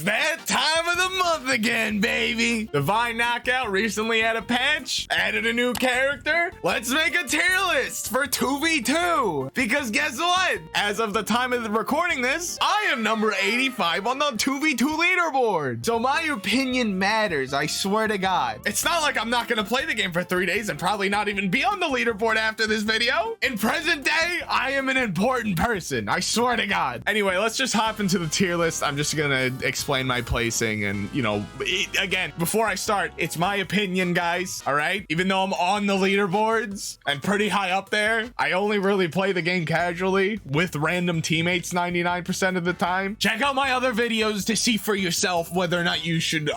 that time of the month again, baby. Divine Knockout recently had a patch, added a new character. Let's make a tier list for 2v2. Because guess what? As of the time of recording this, I am number 85 on the 2v2 leaderboard. So my opinion matters, I swear to God. It's not like I'm not gonna play the game for 3 days and probably not even be on the leaderboard after this video. In present day, I am an important person, I swear to God. Anyway, let's just hop into the tier list. I'm just gonna explain my placing and, you know, again, before I start, it's my opinion, guys, all right? Even though I'm on the leaderboards and pretty high up there, I only really play the game casually with random teammates 99% of the time. Check out my other videos to see for yourself whether or not you should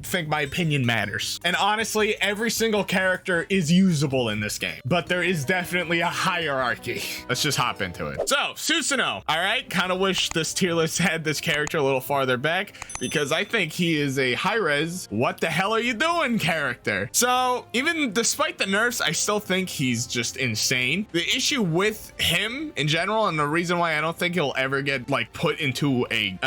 think my opinion matters. And honestly, every single character is usable in this game, but there is definitely a hierarchy. Let's just hop into it. So, Susano, all right? Kind of wish this tier list had this character a little farther back because I think he is a high-res, what the hell are you doing character. So, even despite the nerfs, I still think he's just insane. The issue with him in general, and the reason why I don't think he'll ever get like put into a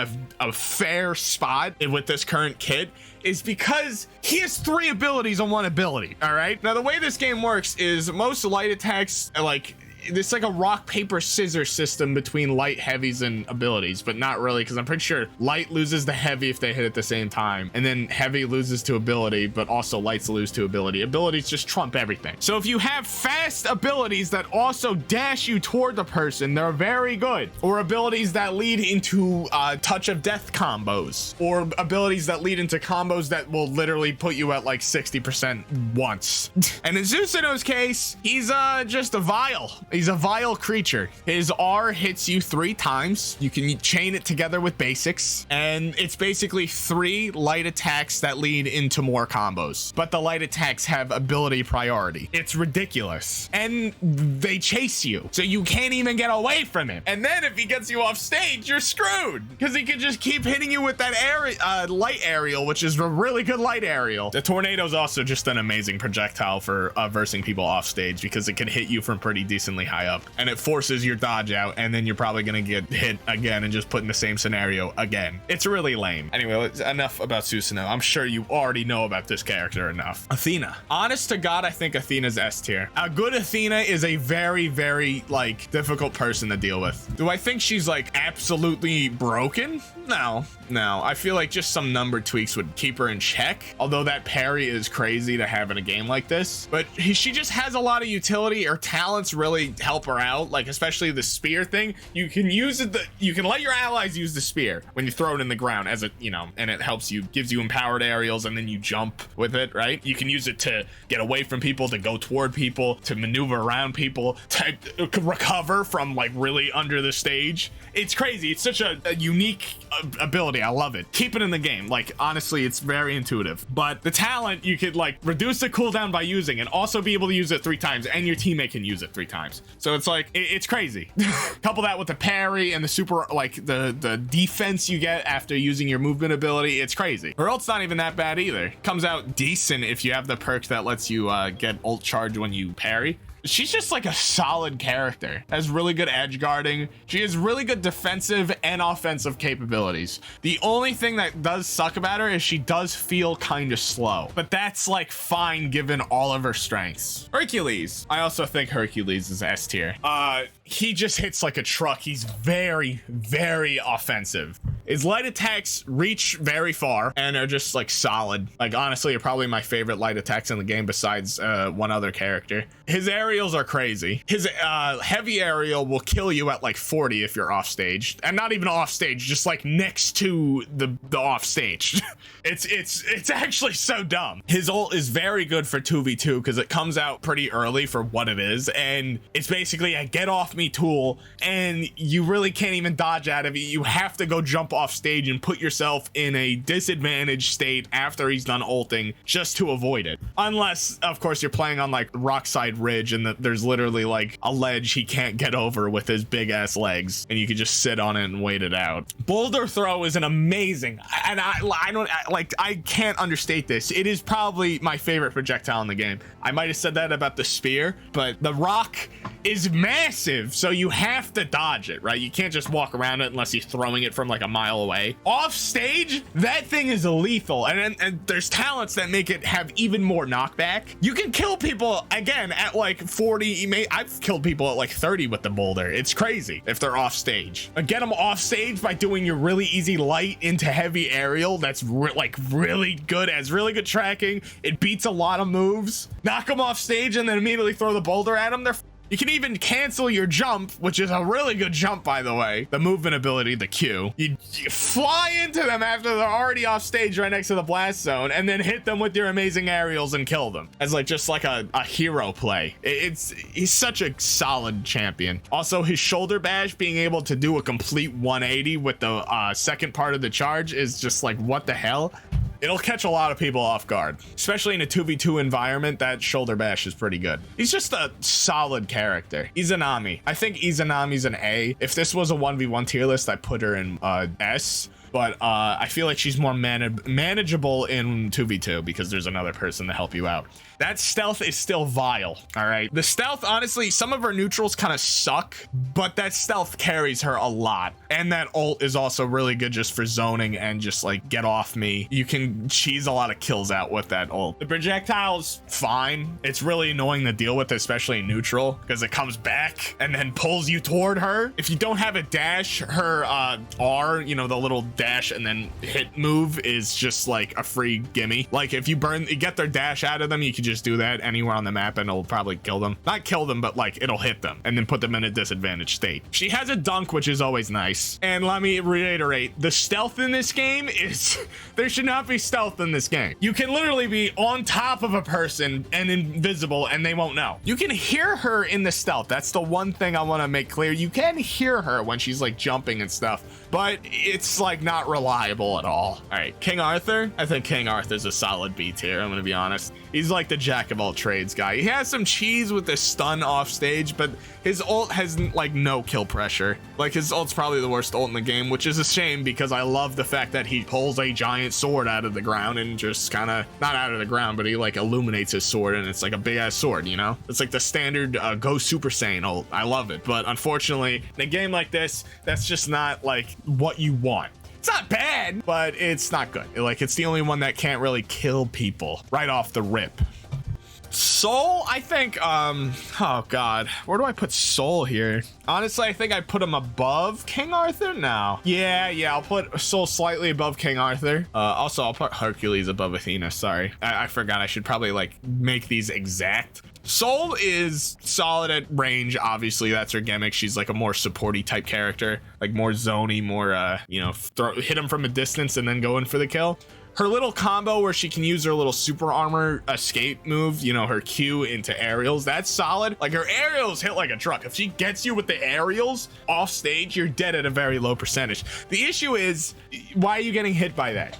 fair spot with this current kit, is because he has 3 abilities on 1 ability. All right, now the way this game works is most light attacks, like, it's like a rock paper scissors system between light, heavies, and abilities, but not really, because I'm pretty sure light loses the heavy if they hit at the same time, and then heavy loses to ability, but also lights lose to ability. Abilities just trump everything. So if you have fast abilities that also dash you toward the person, they're very good. Or abilities that lead into touch of death combos, or abilities that lead into combos that will literally put you at like 60% once. And in Susano's case, he's just a vial. He's a vile creature. His R hits you 3 times. You can chain it together with basics, and it's basically 3 light attacks that lead into more combos. But the light attacks have ability priority. It's ridiculous. And they chase you, so you can't even get away from him. And then if he gets you off stage, you're screwed, because he can just keep hitting you with that light aerial, which is a really good light aerial. The tornado is also just an amazing projectile for versing people off stage, because it can hit you from pretty decently high up, and it forces your dodge out, and then you're probably gonna get hit again and just put in the same scenario again. It's really lame. Anyway, enough about Susano. I'm sure you already know about this character enough. Athena. Honest to God, I think Athena's S tier. A good Athena is a very, very, like, difficult person to deal with. Do I think she's, like, absolutely broken? No. I feel like just some number tweaks would keep her in check, although that parry is crazy to have in a game like this. But she just has a lot of utility. Her talents really help her out, like especially the spear thing. You can use it, you can let your allies use the spear when you throw it in the ground as a, you know, and it helps you, gives you empowered aerials, and then you jump with it, right? You can use it to get away from people, to go toward people, to maneuver around people, to recover from like really under the stage. It's crazy. It's such a unique ability. I love it. Keep it in the game. Like, honestly, it's very intuitive. But the talent, you could like reduce the cooldown by using, and also be able to use it 3 times, and your teammate can use it 3 times. So it's like, it's crazy. Couple that with the parry and the super, like the defense you get after using your movement ability. It's crazy. Her ult's not even that bad either. Comes out decent if you have the perk that lets you get ult charge when you parry. She's just like a solid character. Has really good edge guarding. She has really good defensive and offensive capabilities. The only thing that does suck about her is she does feel kind of slow, but that's like fine given all of her strengths. Hercules. I also think Hercules is S tier. He just hits like a truck. He's very, very offensive. His light attacks reach very far and are just like solid. Like, honestly, are probably my favorite light attacks in the game besides one other character. His aerials are crazy. His heavy aerial will kill you at like 40 if you're off stage, and not even off stage, just like next to the off stage. It's actually so dumb. His ult is very good for 2v2 because it comes out pretty early for what it is, and it's basically a get off me tool, and you really can't even dodge out of it. You have to go jump off stage and put yourself in a disadvantaged state after he's done ulting just to avoid it. Unless, of course, you're playing on like Rockside Ridge and there's literally like a ledge he can't get over with his big ass legs, and you can just sit on it and wait it out. Boulder throw is an amazing, and I can't understate this. It is probably my favorite projectile in the game. I might have said that about the spear, but the rock is massive, so you have to dodge it, right? You can't just walk around it unless you're throwing it from like a mile away. Off stage, that thing is lethal, and there's talents that make it have even more knockback. You can kill people again at like 40. I've killed people at like 30 with the boulder. It's crazy if they're off stage. Get them off stage by doing your really easy light into heavy aerial. That's really good, has really good tracking. It beats a lot of moves. Knock them off stage and then immediately throw the boulder at them. You can even cancel your jump, which is a really good jump, by the way. The movement ability, the Q. You fly into them after they're already off stage right next to the blast zone, and then hit them with your amazing aerials and kill them. As like just like a hero play. He's such a solid champion. Also, his shoulder bash, being able to do a complete 180 with the second part of the charge is just like, what the hell? It'll catch a lot of people off guard, especially in a 2v2 environment. That shoulder bash is pretty good. He's just a solid character. Izanami. I think Izanami's an A. If this was a 1v1 tier list, I put her in S. But I feel like she's more manageable in 2v2 because there's another person to help you out. That stealth is still vile, all right? The stealth, honestly, some of her neutrals kind of suck, but that stealth carries her a lot. And that ult is also really good just for zoning and just like, get off me. You can cheese a lot of kills out with that ult. The projectile's fine. It's really annoying to deal with, especially in neutral, because it comes back and then pulls you toward her. If you don't have a dash, her R, you know, the little dash and then hit move is just like a free gimme. Like if you get their dash out of them, you can just do that anywhere on the map and it'll probably kill them. Not kill them, but like it'll hit them and then put them in a disadvantaged state. She has a dunk, which is always nice. And let me reiterate, the stealth in this game is, there should not be stealth in this game. You can literally be on top of a person and invisible and they won't know. You can hear her in the stealth. That's the one thing I want to make clear. You can hear her when she's like jumping and stuff, but it's like not reliable at all. All right, King Arthur. I think King Arthur's a solid B tier. I'm gonna be honest. He's like the jack of all trades guy. He has some cheese with the stun off stage, but his ult has like no kill pressure. Like his ult's probably the worst ult in the game, which is a shame because I love the fact that he pulls a giant sword out of the ground and just kind of, not out of the ground, but he like illuminates his sword and it's like a big ass sword, you know? It's like the standard go Super Saiyan ult. I love it, but unfortunately in a game like this, that's just not like what you want. It's not bad, but it's not good. Like it's the only one that can't really kill people right off the rip. Soul, I think, oh god, where do I put Soul here? Honestly, I think I put him above King Arthur now. Yeah, I'll put Soul slightly above King Arthur. Also, I'll put Hercules above Athena, sorry. I forgot I should probably like make these exact. Soul is solid at range, obviously that's her gimmick. She's like a more supporty type character, like more zony, more, you know, hit him from a distance and then go in for the kill. Her little combo where she can use her little super armor escape move, you know, her Q into aerials, that's solid. Like her aerials hit like a truck. If she gets you with the aerials off stage, you're dead at a very low percentage. The issue is, why are you getting hit by that?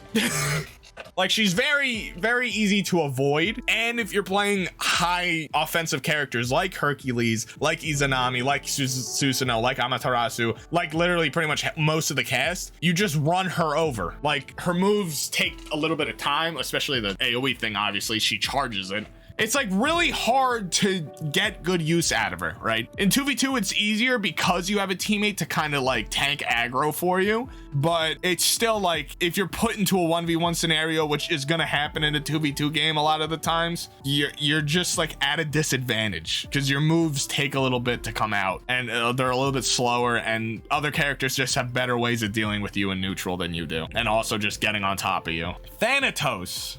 Like she's very, very easy to avoid. And if you're playing high offensive characters like Hercules, like Izanami, like Susano, like Amaterasu, like literally pretty much most of the cast, you just run her over. Like her moves take a little bit of time, especially the AoE thing, obviously she charges it. It's like really hard to get good use out of her, right? In 2v2, it's easier because you have a teammate to kind of like tank aggro for you, but it's still like if you're put into a 1v1 scenario, which is gonna happen in a 2v2 game a lot of the times, you're just like at a disadvantage because your moves take a little bit to come out and they're a little bit slower and other characters just have better ways of dealing with you in neutral than you do, and also just getting on top of you. Thanatos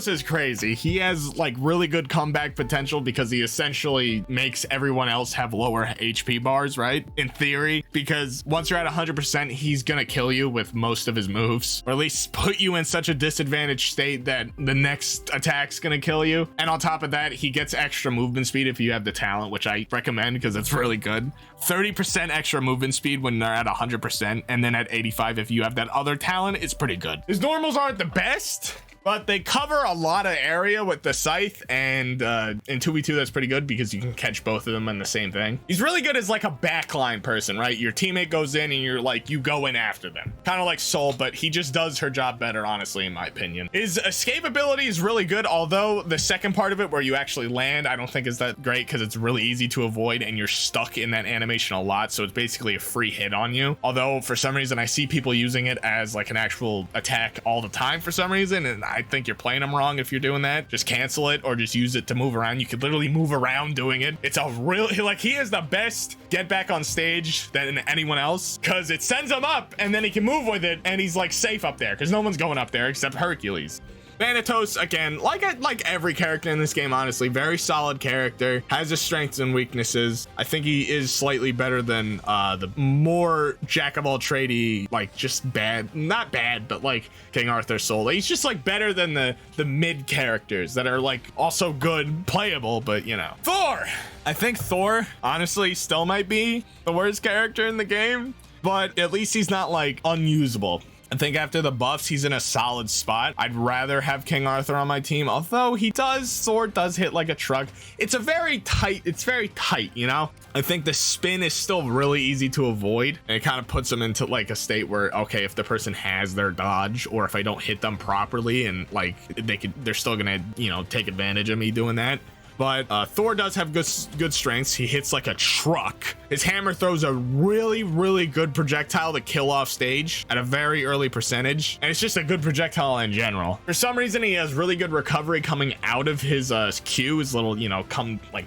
is crazy. He has like really good comeback potential because he essentially makes everyone else have lower HP bars, right? In theory, because once you're at 100%, he's gonna kill you with most of his moves, or at least put you in such a disadvantaged state that the next attack's gonna kill you. And on top of that, he gets extra movement speed if you have the talent, which I recommend because it's really good. 30% extra movement speed when they're at 100%, and then at 85 if you have that other talent, it's pretty good. His normals aren't the best, but they cover a lot of area with the scythe, and in 2v2 that's pretty good because you can catch both of them in the same thing. He's really good as like a backline person, right? Your teammate goes in and you're like, you go in after them. Kind of like Soul, but he just does her job better, honestly, in my opinion. His escape ability is really good, although the second part of it where you actually land, I don't think is that great because it's really easy to avoid and you're stuck in that animation a lot. So it's basically a free hit on you. Although for some reason I see people using it as like an actual attack all the time for some reason, and I think you're playing them wrong if you're doing that. Just cancel it or just use it to move around. You could literally move around doing it. It's a really, like, he is the best get back on stage than anyone else because it sends him up and then he can move with it and he's like safe up there because no one's going up there except Hercules. Thanatos, again, like every character in this game, honestly, very solid character, has his strengths and weaknesses. I think he is slightly better than the more jack-of-all-trades, like just bad, not bad, but like King Arthur's Soul. He's just like better than the mid characters that are like also good, playable, but you know. Thor! I think Thor, honestly, still might be the worst character in the game, but at least he's not like unusable. I think after the buffs, he's in a solid spot. I'd rather have King Arthur on my team, although Thor does hit like a truck. It's very tight, you know? I think the spin is still really easy to avoid. And it kind of puts them into like a state where, okay, if the person has their dodge, or if I don't hit them properly and like they're still gonna, you know, take advantage of me doing that. But Thor does have good strengths. He hits like a truck. His hammer throws a really good projectile to kill off stage at a very early percentage. And it's just a good projectile in general. For some reason, he has really good recovery coming out of his Q, his little, you know,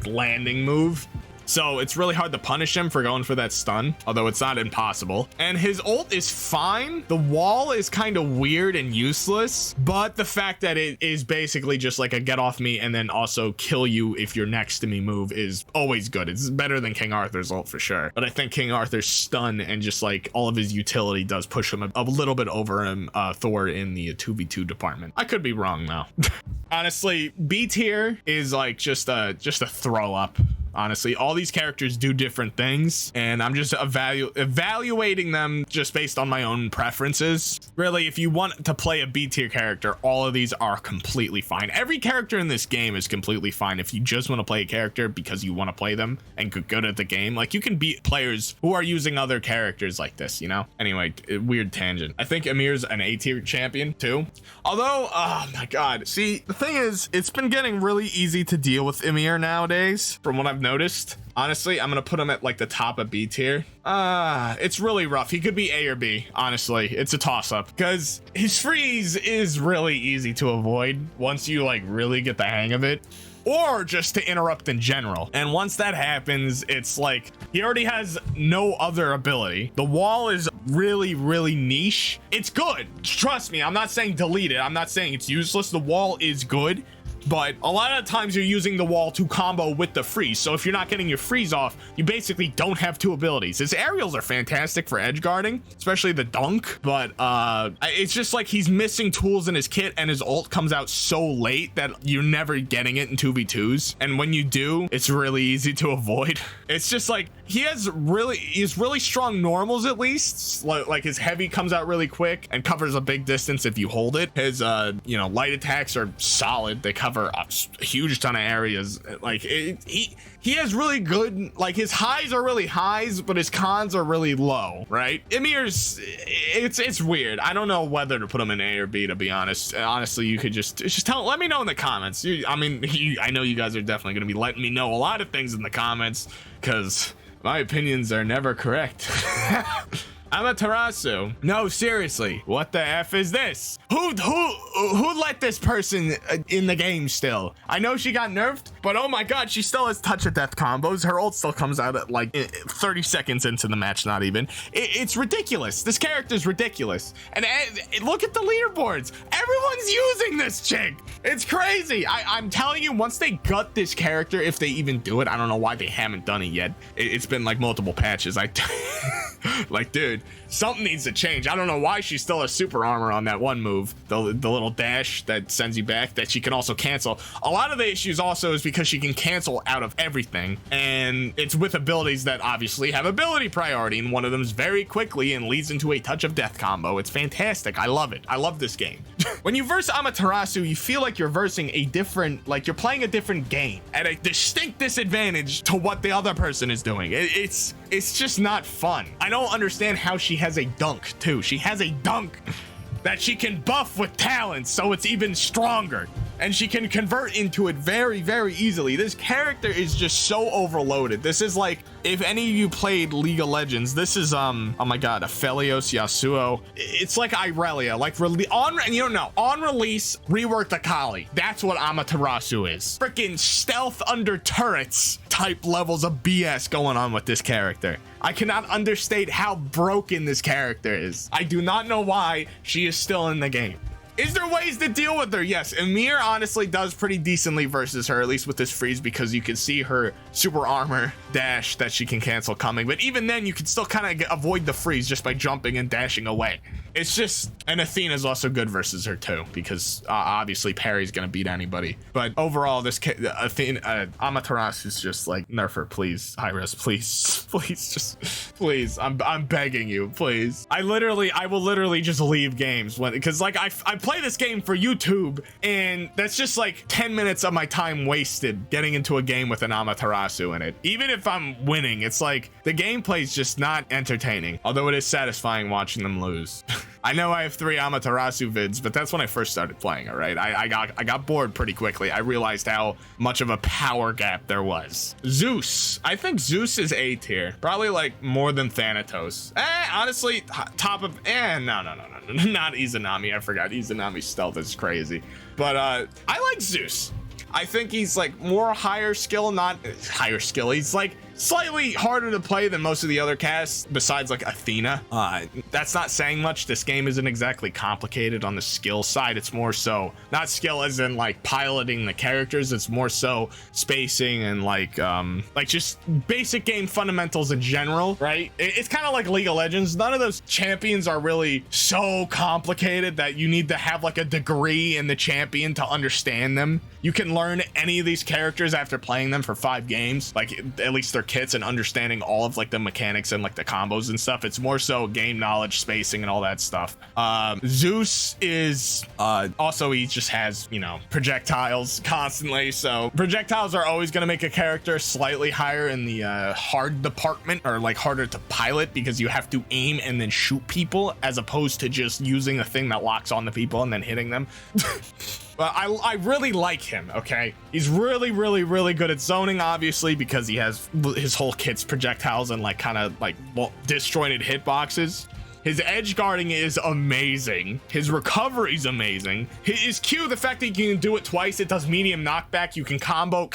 landing move. So it's really hard to punish him for going for that stun, although it's not impossible. And his ult is fine. The wall is kind of weird and useless, but the fact that it is basically just like a get off me and then also kill you if you're next to me move is always good. It's better than King Arthur's ult for sure. But I think King Arthur's stun and just like all of his utility does push him a little bit over him, Thor, in the 2v2 department. I could be wrong though. Honestly, B tier is like just a throw up. Honestly, all these characters do different things, and I'm just evaluating them just based on my own preferences. Really, if you want to play a B tier character, all of these are completely fine. Every character in this game is completely fine if you just want to play a character because you want to play them and get good at the game. Like, you can beat players who are using other characters like this, you know? Anyway, weird tangent. I think Ymir's an A tier champion too. Although, oh my god. See, the thing is, it's been getting really easy to deal with Ymir nowadays, from what I've noticed. Honestly, I'm gonna put him at like the top of B tier. It's really rough. He could be A or B, honestly. It's a toss-up because his freeze is really easy to avoid once you like really get the hang of it, or just to interrupt in general. And once that happens, it's like he already has no other ability. The wall is really niche. It's good, trust me. I'm not saying delete it. I'm not saying it's useless. The wall is good, but a lot of times you're using the wall to combo with the freeze. So if you're not getting your freeze off, you basically don't have two abilities. His aerials are fantastic for edge guarding, especially the dunk, but it's just like he's missing tools in his kit, and his ult comes out so late that you're never getting it in 2v2s. And when you do, it's really easy to avoid. It's just like he's really strong normals, at least. Like his heavy comes out really quick and covers a big distance if you hold it. His light attacks are solid. They cover a huge ton of areas. Like he has really good, like his highs are really highs, but his cons are really low, right? Ymir's, it's weird. I don't know whether to put him in A or B, to be honest. Honestly, you could just let me know in the comments. I know you guys are definitely going to be letting me know a lot of things in the comments, because my opinions are never correct. Amaterasu. No, seriously, what the F is this? Who let this person in the game still? I know she got nerfed, but oh my god, she still has touch of death combos. Her ult still comes out at like 30 seconds into the match, not even. It's ridiculous. This character's ridiculous. And look at the leaderboards. Everyone's using this chick. It's crazy. I'm telling you, once they gut this character, if they even do it, I don't know why they haven't done it yet. It's been like multiple patches. Like, dude, something needs to change. I don't know why she still has super armor on that one move, the little dash that sends you back that she can also cancel. A lot of the issues also is because she can cancel out of everything, and it's with abilities that obviously have ability priority, and one of them is very quickly and leads into a touch of death combo. It's fantastic. I love it. I love this game. When you verse Amaterasu, you feel like you're versing a different, like you're playing a different game at a distinct disadvantage to what the other person is doing. It's just not fun. I don't understand how she has a dunk too. She has a dunk that she can buff with talents, so it's even stronger, and she can convert into it very, very easily. This character is just so overloaded. This is like, if any of you played League of Legends, this is oh my god, Aphelios, Yasuo. It's like Irelia, like on release, rework the Kali. That's what Amaterasu is. Freaking stealth under turrets type levels of BS going on with this character. I cannot understate how broken this character is. I do not know why she is still in the game. Is there ways to deal with her? Yes, Ymir honestly does pretty decently versus her, at least with this freeze, because you can see her super armor dash that she can cancel coming. But even then, you can still kind of avoid the freeze just by jumping and dashing away. It's just, and Athena is also good versus her too, because obviously parry's gonna beat anybody. But overall, this Athena, Amaterasu is just like, nerf her, please. Hi-Res, please, just please. I'm begging you, please. I will literally just leave games because like I play this game for YouTube, and that's just like 10 minutes of my time wasted getting into a game with an Amaterasu in it. Even if I'm winning, it's like the gameplay's just not entertaining, although it is satisfying watching them lose. I know I have 3 Amaterasu vids, but that's when I first started playing it, right? I got bored pretty quickly. I realized how much of a power gap there was. Zeus. I think Zeus is A tier. Probably like more than Thanatos. Honestly, top of, no. Not Izanami. I forgot. Izanami's stealth is crazy. But I like Zeus. I think he's like more higher skill, not higher skill. He's like slightly harder to play than most of the other casts besides like Athena. That's not saying much. This game isn't exactly complicated on the skill side. It's more so not skill as in like piloting the characters. It's more so spacing and like just basic game fundamentals in general, right? It's kind of like League of Legends. None of those champions are really so complicated that you need to have like a degree in the champion to understand them. You can learn any of these characters after playing them for 5 games, like at least their kits, and understanding all of like the mechanics and like the combos and stuff. It's more so game knowledge, spacing, and all that stuff. Zeus is also, he just has, you know, projectiles constantly, so projectiles are always going to make a character slightly higher in the hard department, or like harder to pilot, because you have to aim and then shoot people as opposed to just using a thing that locks on the people and then hitting them. But I really like him, okay? He's really, really, really good at zoning, obviously, because he has his whole kit's projectiles and like kind of like disjointed hitboxes. His edge guarding is amazing. His recovery is amazing. His Q, the fact that you can do it twice, it does medium knockback. You can combo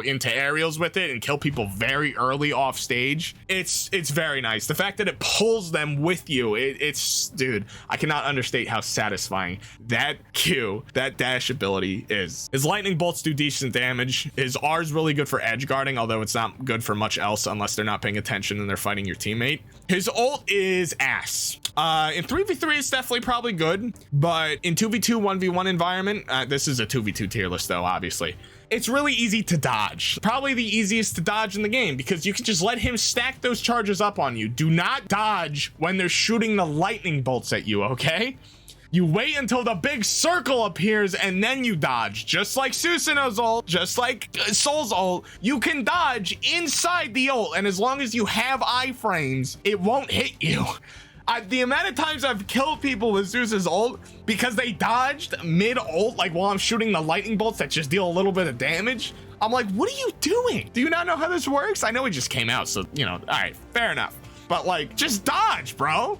into aerials with it and kill people very early off stage. It's very nice. The fact that it pulls them with you, it's dude, I cannot understate how satisfying that Q, that dash ability is. His lightning bolts do decent damage. His R is really good for edge guarding, although it's not good for much else unless they're not paying attention and they're fighting your teammate. His ult is ass. In 3v3 it's definitely probably good, but in 2v2 1v1 environment, this is a 2v2 tier list though, obviously, it's really easy to dodge. Probably the easiest to dodge in the game, because you can just let him stack those charges up on you. Do not dodge when they're shooting the lightning bolts at you, okay? You wait until the big circle appears and then you dodge. Just like Susano's ult, just like Soul's ult, you can dodge inside the ult, and as long as you have iframes, it won't hit you. The amount of times I've killed people with Zeus's ult because they dodged mid-ult, like while I'm shooting the lightning bolts that just deal a little bit of damage, I'm like, what are you doing? Do you not know how this works? I know it just came out, so, you know, all right, fair enough. but like just dodge, bro.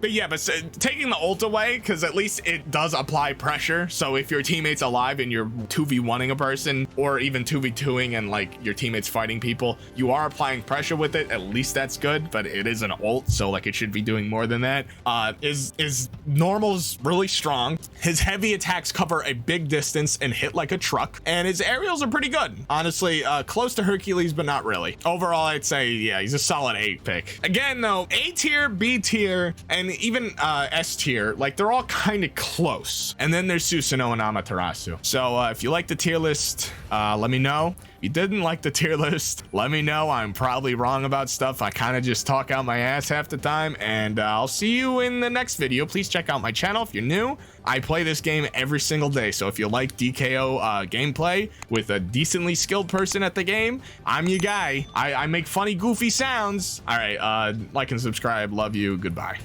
But yeah, but taking the ult away, because at least it does apply pressure. So if your teammate's alive and you're 2v1ing a person, or even 2v2ing and like your teammates fighting people, you are applying pressure with it. At least that's good, but it is an ult, so like it should be doing more than that. Is normal's really strong. His heavy attacks cover a big distance and hit like a truck, and his aerials are pretty good. Honestly, close to Hercules, but not really. Overall, I'd say, yeah, he's a solid 8 pick. Again, though, A tier, B tier, and even S tier, like they're all kind of close. And then there's Susano and Amaterasu. So if you like the tier list, let me know. If you didn't like the tier list, let me know. I'm probably wrong about stuff. I kind of just talk out my ass half the time, and I'll see you in the next video. Please check out my channel if you're new. I play this game every single day, so if you like DKO gameplay with a decently skilled person at the game, I'm your guy. I make funny, goofy sounds. All right, like and subscribe. Love you. Goodbye.